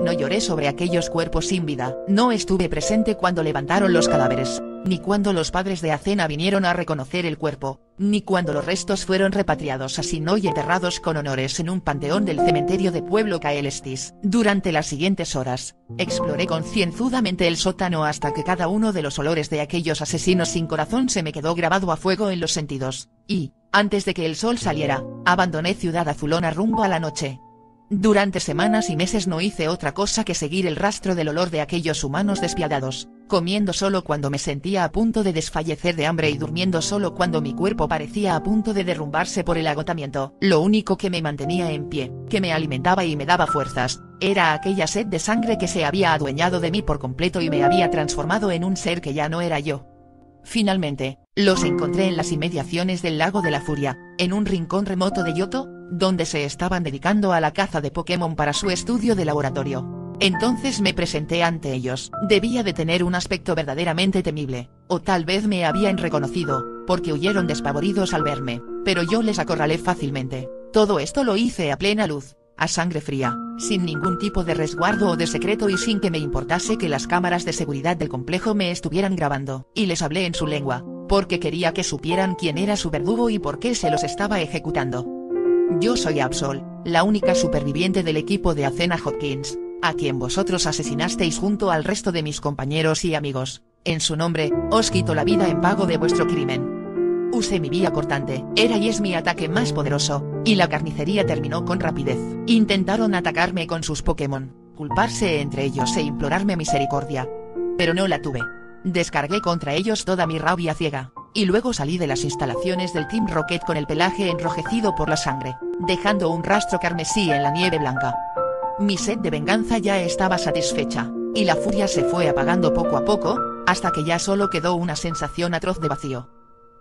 No lloré sobre aquellos cuerpos sin vida. No estuve presente cuando levantaron los cadáveres, ni cuando los padres de Athena vinieron a reconocer el cuerpo, ni cuando los restos fueron repatriados a Sino y enterrados con honores en un panteón del cementerio de Pueblo Caelestis. Durante las siguientes horas, exploré concienzudamente el sótano hasta que cada uno de los olores de aquellos asesinos sin corazón se me quedó grabado a fuego en los sentidos, y, antes de que el sol saliera, abandoné Ciudad Azulona rumbo a la noche. Durante semanas y meses no hice otra cosa que seguir el rastro del olor de aquellos humanos despiadados, comiendo solo cuando me sentía a punto de desfallecer de hambre y durmiendo solo cuando mi cuerpo parecía a punto de derrumbarse por el agotamiento. Lo único que me mantenía en pie, que me alimentaba y me daba fuerzas, era aquella sed de sangre que se había adueñado de mí por completo y me había transformado en un ser que ya no era yo. Finalmente, los encontré en las inmediaciones del Lago de la Furia, en un rincón remoto de Yoto, donde se estaban dedicando a la caza de Pokémon para su estudio de laboratorio. Entonces me presenté ante ellos. Debía de tener un aspecto verdaderamente temible, o tal vez me habían reconocido, porque huyeron despavoridos al verme, pero yo les acorralé fácilmente. Todo esto lo hice a plena luz, a sangre fría, sin ningún tipo de resguardo o de secreto y sin que me importase que las cámaras de seguridad del complejo me estuvieran grabando. Y les hablé en su lengua, porque quería que supieran quién era su verdugo y por qué se los estaba ejecutando. Yo soy Absol, la única superviviente del equipo de Athena Hopkins, a quien vosotros asesinasteis junto al resto de mis compañeros y amigos. En su nombre, os quito la vida en pago de vuestro crimen. Usé mi vía cortante, era y es mi ataque más poderoso, y la carnicería terminó con rapidez. Intentaron atacarme con sus Pokémon, culparse entre ellos e implorarme misericordia. Pero no la tuve. Descargué contra ellos toda mi rabia ciega, y luego salí de las instalaciones del Team Rocket con el pelaje enrojecido por la sangre, dejando un rastro carmesí en la nieve blanca. Mi sed de venganza ya estaba satisfecha, y la furia se fue apagando poco a poco, hasta que ya solo quedó una sensación atroz de vacío.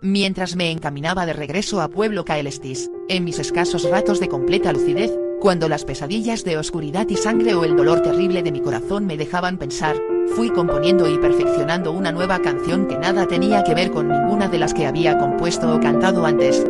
Mientras me encaminaba de regreso a Pueblo Caelestis, en mis escasos ratos de completa lucidez, cuando las pesadillas de oscuridad y sangre o el dolor terrible de mi corazón me dejaban pensar, fui componiendo y perfeccionando una nueva canción que nada tenía que ver con ninguna de las que había compuesto o cantado antes.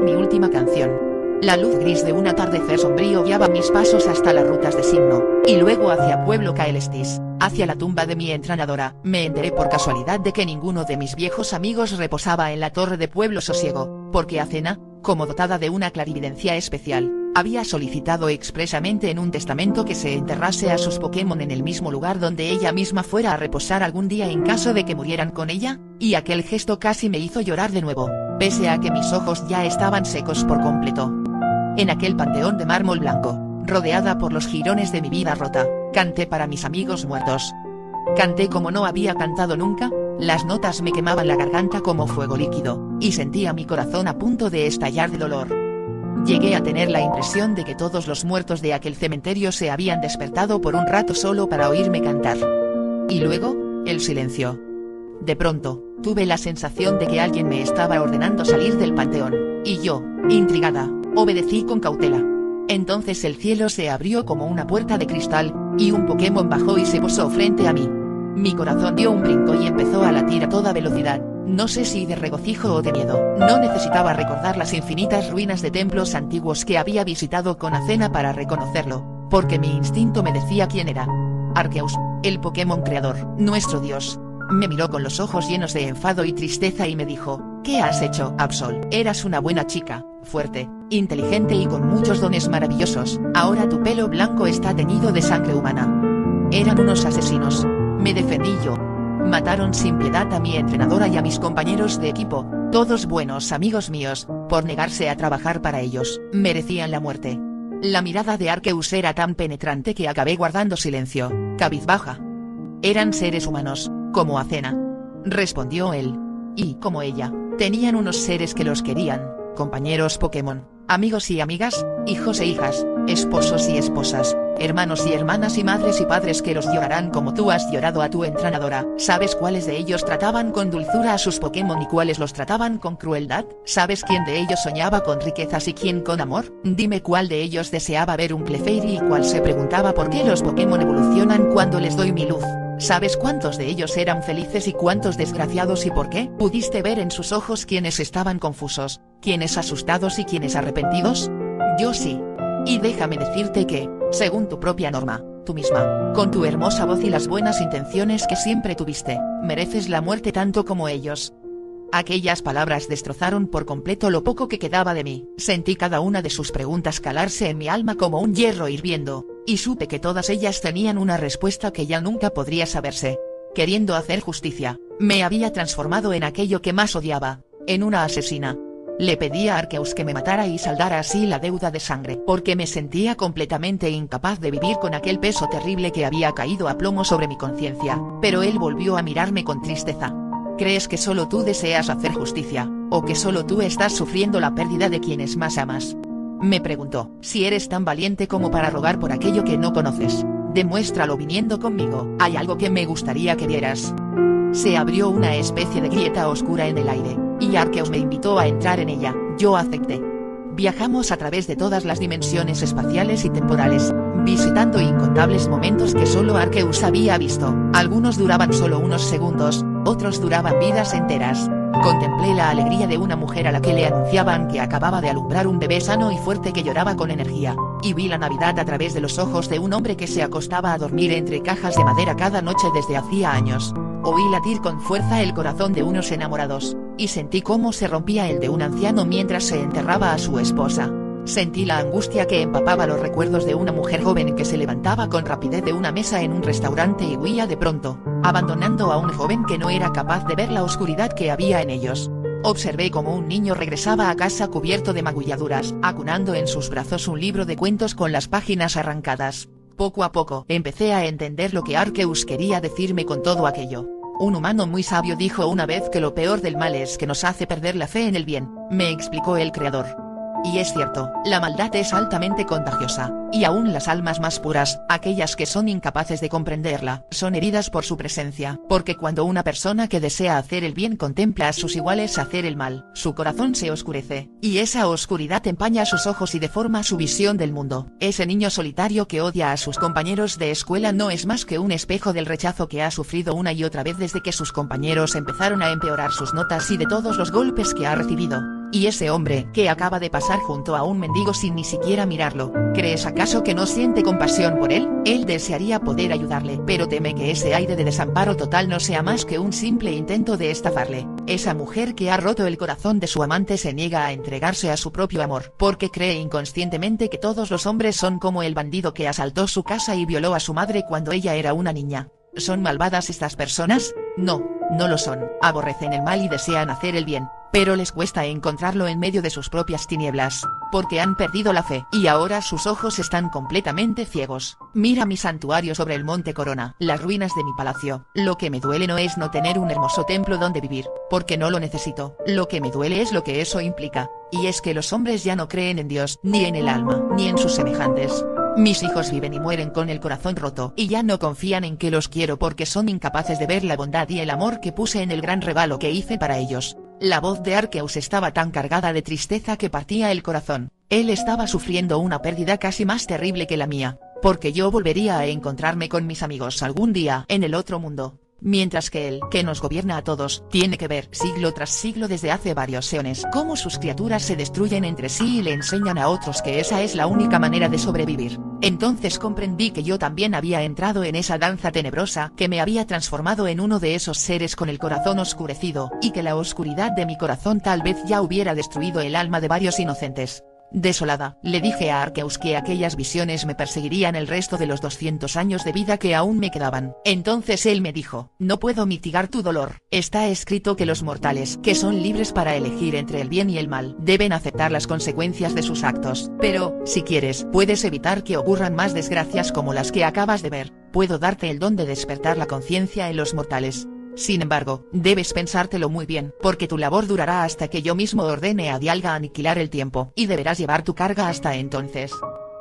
Mi última canción. La luz gris de un atardecer sombrío guiaba mis pasos hasta las rutas de Signo, y luego hacia Pueblo Caelestis, hacia la tumba de mi entrenadora. Me enteré por casualidad de que ninguno de mis viejos amigos reposaba en la torre de Pueblo Sosiego, porque Athena, como dotada de una clarividencia especial, había solicitado expresamente en un testamento que se enterrase a sus Pokémon en el mismo lugar donde ella misma fuera a reposar algún día en caso de que murieran con ella, y aquel gesto casi me hizo llorar de nuevo, pese a que mis ojos ya estaban secos por completo. En aquel panteón de mármol blanco, rodeada por los jirones de mi vida rota, canté para mis amigos muertos. Canté como no había cantado nunca, las notas me quemaban la garganta como fuego líquido, y sentía mi corazón a punto de estallar de dolor. Llegué a tener la impresión de que todos los muertos de aquel cementerio se habían despertado por un rato solo para oírme cantar. Y luego, el silencio. De pronto, tuve la sensación de que alguien me estaba ordenando salir del panteón, y yo, intrigada, obedecí con cautela. Entonces el cielo se abrió como una puerta de cristal, y un Pokémon bajó y se posó frente a mí. Mi corazón dio un brinco y empezó a latir a toda velocidad, no sé si de regocijo o de miedo. No necesitaba recordar las infinitas ruinas de templos antiguos que había visitado con Athena para reconocerlo, porque mi instinto me decía quién era. Arceus, el Pokémon creador, nuestro dios. Me miró con los ojos llenos de enfado y tristeza y me dijo, ¿qué has hecho, Absol? Eras una buena chica, fuerte, inteligente y con muchos dones maravillosos. Ahora tu pelo blanco está teñido de sangre humana. Eran unos asesinos. Me defendí yo. Mataron sin piedad a mi entrenadora y a mis compañeros de equipo, todos buenos amigos míos, por negarse a trabajar para ellos. Merecían la muerte. La mirada de Arceus era tan penetrante que acabé guardando silencio, cabizbaja. Eran seres humanos, como Athena. Respondió él. Y, como ella, tenían unos seres que los querían, compañeros Pokémon, amigos y amigas, hijos e hijas, esposos y esposas, hermanos y hermanas y madres y padres que los llorarán como tú has llorado a tu entrenadora. ¿Sabes cuáles de ellos trataban con dulzura a sus Pokémon y cuáles los trataban con crueldad? ¿Sabes quién de ellos soñaba con riquezas y quién con amor? Dime cuál de ellos deseaba ver un Clefairy y cuál se preguntaba por qué los Pokémon evolucionan cuando les doy mi luz. ¿Sabes cuántos de ellos eran felices y cuántos desgraciados y por qué? ¿Pudiste ver en sus ojos quiénes estaban confusos, quiénes asustados y quiénes arrepentidos? Yo sí. Y déjame decirte que, según tu propia norma, tú misma, con tu hermosa voz y las buenas intenciones que siempre tuviste, mereces la muerte tanto como ellos. Aquellas palabras destrozaron por completo lo poco que quedaba de mí. Sentí cada una de sus preguntas calarse en mi alma como un hierro hirviendo, y supe que todas ellas tenían una respuesta que ya nunca podría saberse. Queriendo hacer justicia, me había transformado en aquello que más odiaba, en una asesina. Le pedí a Arceus que me matara y saldara así la deuda de sangre, porque me sentía completamente incapaz de vivir con aquel peso terrible que había caído a plomo sobre mi conciencia, pero él volvió a mirarme con tristeza. ¿Crees que solo tú deseas hacer justicia, o que solo tú estás sufriendo la pérdida de quienes más amas? Me preguntó. Si eres tan valiente como para rogar por aquello que no conoces, demuéstralo viniendo conmigo. Hay algo que me gustaría que vieras. Se abrió una especie de grieta oscura en el aire, y Arceus me invitó a entrar en ella. Yo acepté. Viajamos a través de todas las dimensiones espaciales y temporales, visitando incontables momentos que solo Arceus había visto. Algunos duraban solo unos segundos, otros duraban vidas enteras. Contemplé la alegría de una mujer a la que le anunciaban que acababa de alumbrar un bebé sano y fuerte que lloraba con energía, y vi la Navidad a través de los ojos de un hombre que se acostaba a dormir entre cajas de madera cada noche desde hacía años. Oí latir con fuerza el corazón de unos enamorados, y sentí cómo se rompía el de un anciano mientras se enterraba a su esposa. Sentí la angustia que empapaba los recuerdos de una mujer joven que se levantaba con rapidez de una mesa en un restaurante y huía de pronto, abandonando a un joven que no era capaz de ver la oscuridad que había en ellos. Observé cómo un niño regresaba a casa cubierto de magulladuras, acunando en sus brazos un libro de cuentos con las páginas arrancadas. Poco a poco empecé a entender lo que Arceus quería decirme con todo aquello. Un humano muy sabio dijo una vez que lo peor del mal es que nos hace perder la fe en el bien, me explicó el creador. Y es cierto, la maldad es altamente contagiosa, y aún las almas más puras, aquellas que son incapaces de comprenderla, son heridas por su presencia, porque cuando una persona que desea hacer el bien contempla a sus iguales hacer el mal, su corazón se oscurece, y esa oscuridad empaña sus ojos y deforma su visión del mundo. Ese niño solitario que odia a sus compañeros de escuela no es más que un espejo del rechazo que ha sufrido una y otra vez desde que sus compañeros empezaron a empeorar sus notas y de todos los golpes que ha recibido. Y ese hombre que acaba de pasar junto a un mendigo sin ni siquiera mirarlo, ¿crees acaso que no siente compasión por él? Él desearía poder ayudarle, pero teme que ese aire de desamparo total no sea más que un simple intento de estafarle. Esa mujer que ha roto el corazón de su amante se niega a entregarse a su propio amor, porque cree inconscientemente que todos los hombres son como el bandido que asaltó su casa y violó a su madre cuando ella era una niña. ¿Son malvadas estas personas? No, no lo son. Aborrecen el mal y desean hacer el bien, pero les cuesta encontrarlo en medio de sus propias tinieblas, porque han perdido la fe y ahora sus ojos están completamente ciegos. Mira mi santuario sobre el monte Corona, las ruinas de mi palacio. Lo que me duele no es no tener un hermoso templo donde vivir, porque no lo necesito. Lo que me duele es lo que eso implica, y es que los hombres ya no creen en Dios, ni en el alma, ni en sus semejantes. Mis hijos viven y mueren con el corazón roto y ya no confían en que los quiero porque son incapaces de ver la bondad y el amor que puse en el gran regalo que hice para ellos. La voz de Arceus estaba tan cargada de tristeza que partía el corazón. Él estaba sufriendo una pérdida casi más terrible que la mía, porque yo volvería a encontrarme con mis amigos algún día en el otro mundo. Mientras que él, que nos gobierna a todos, tiene que ver siglo tras siglo desde hace varios eones cómo sus criaturas se destruyen entre sí y le enseñan a otros que esa es la única manera de sobrevivir. Entonces comprendí que yo también había entrado en esa danza tenebrosa, que me había transformado en uno de esos seres con el corazón oscurecido, y que la oscuridad de mi corazón tal vez ya hubiera destruido el alma de varios inocentes. Desolada, le dije a Arceus que aquellas visiones me perseguirían el resto de los 200 años de vida que aún me quedaban. Entonces él me dijo, no puedo mitigar tu dolor. Está escrito que los mortales, que son libres para elegir entre el bien y el mal, deben aceptar las consecuencias de sus actos. Pero, si quieres, puedes evitar que ocurran más desgracias como las que acabas de ver. Puedo darte el don de despertar la conciencia en los mortales. Sin embargo, debes pensártelo muy bien, porque tu labor durará hasta que yo mismo ordene a Dialga aniquilar el tiempo, y deberás llevar tu carga hasta entonces.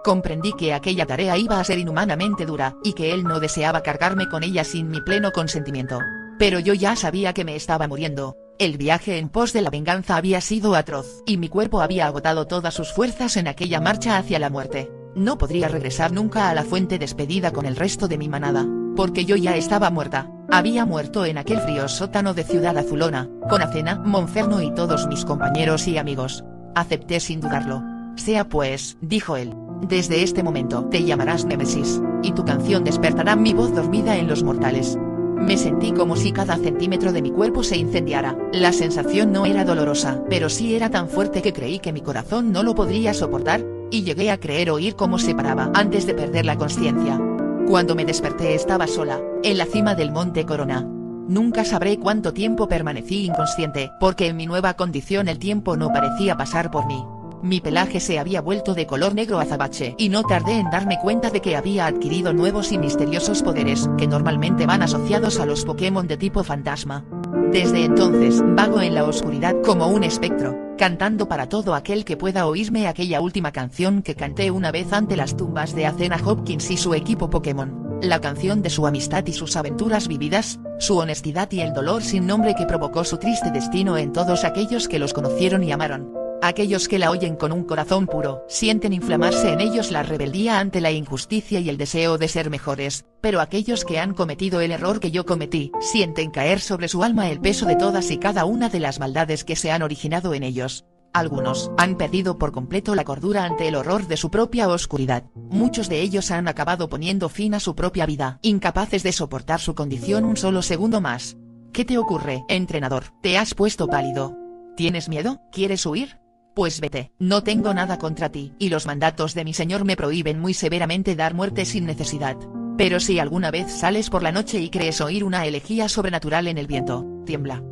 Comprendí que aquella tarea iba a ser inhumanamente dura, y que él no deseaba cargarme con ella sin mi pleno consentimiento. Pero yo ya sabía que me estaba muriendo. El viaje en pos de la venganza había sido atroz, y mi cuerpo había agotado todas sus fuerzas en aquella marcha hacia la muerte. No podría regresar nunca a la fuente despedida con el resto de mi manada, porque yo ya estaba muerta. Había muerto en aquel frío sótano de Ciudad Azulona, con Acena, Monferno y todos mis compañeros y amigos. Acepté sin dudarlo. Sea pues, dijo él. Desde este momento te llamarás Némesis, y tu canción despertará mi voz dormida en los mortales. Me sentí como si cada centímetro de mi cuerpo se incendiara. La sensación no era dolorosa, pero sí era tan fuerte que creí que mi corazón no lo podría soportar, y llegué a creer oír cómo se paraba antes de perder la conciencia. Cuando me desperté estaba sola, en la cima del monte Corona. Nunca sabré cuánto tiempo permanecí inconsciente, porque en mi nueva condición el tiempo no parecía pasar por mí. Mi pelaje se había vuelto de color negro azabache y no tardé en darme cuenta de que había adquirido nuevos y misteriosos poderes que normalmente van asociados a los Pokémon de tipo fantasma. Desde entonces vago en la oscuridad como un espectro, cantando para todo aquel que pueda oírme aquella última canción que canté una vez ante las tumbas de Athena Hopkins y su equipo Pokémon. La canción de su amistad y sus aventuras vividas, su honestidad y el dolor sin nombre que provocó su triste destino en todos aquellos que los conocieron y amaron. Aquellos que la oyen con un corazón puro, sienten inflamarse en ellos la rebeldía ante la injusticia y el deseo de ser mejores, pero aquellos que han cometido el error que yo cometí, sienten caer sobre su alma el peso de todas y cada una de las maldades que se han originado en ellos. Algunos han perdido por completo la cordura ante el horror de su propia oscuridad. Muchos de ellos han acabado poniendo fin a su propia vida, incapaces de soportar su condición un solo segundo más. ¿Qué te ocurre, entrenador? ¿Te has puesto pálido? ¿Tienes miedo? ¿Quieres huir? Pues vete, no tengo nada contra ti, y los mandatos de mi señor me prohíben muy severamente dar muerte sin necesidad. Pero si alguna vez sales por la noche y crees oír una elegía sobrenatural en el viento, tiembla.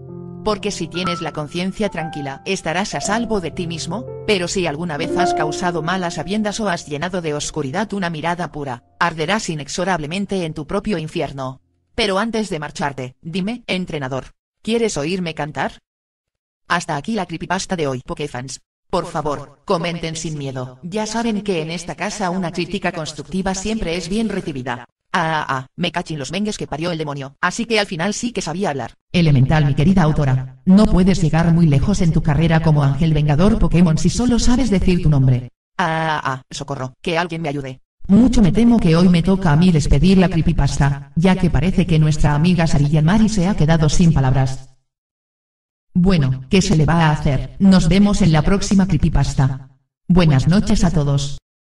Porque si tienes la conciencia tranquila, estarás a salvo de ti mismo, pero si alguna vez has causado mal a sabiendas o has llenado de oscuridad una mirada pura, arderás inexorablemente en tu propio infierno. Pero antes de marcharte, dime, entrenador, ¿quieres oírme cantar? Hasta aquí la creepypasta de hoy, Pokéfans. Por favor, comenten sin miedo. Ya saben que en esta casa una crítica constructiva siempre es bien recibida. Me cachin los mengues que parió el demonio. Así que al final sí que sabía hablar. Elemental, mi querida autora. No puedes llegar muy lejos en tu carrera como ángel vengador Pokémon si solo sabes decir tu nombre. Socorro, que alguien me ayude. Mucho me temo que hoy me toca a mí despedir la creepypasta, ya que parece que nuestra amiga Sarilla Mari se ha quedado sin palabras. Bueno, ¿qué se le va a hacer? Nos vemos en la próxima creepypasta. Buenas noches a todos.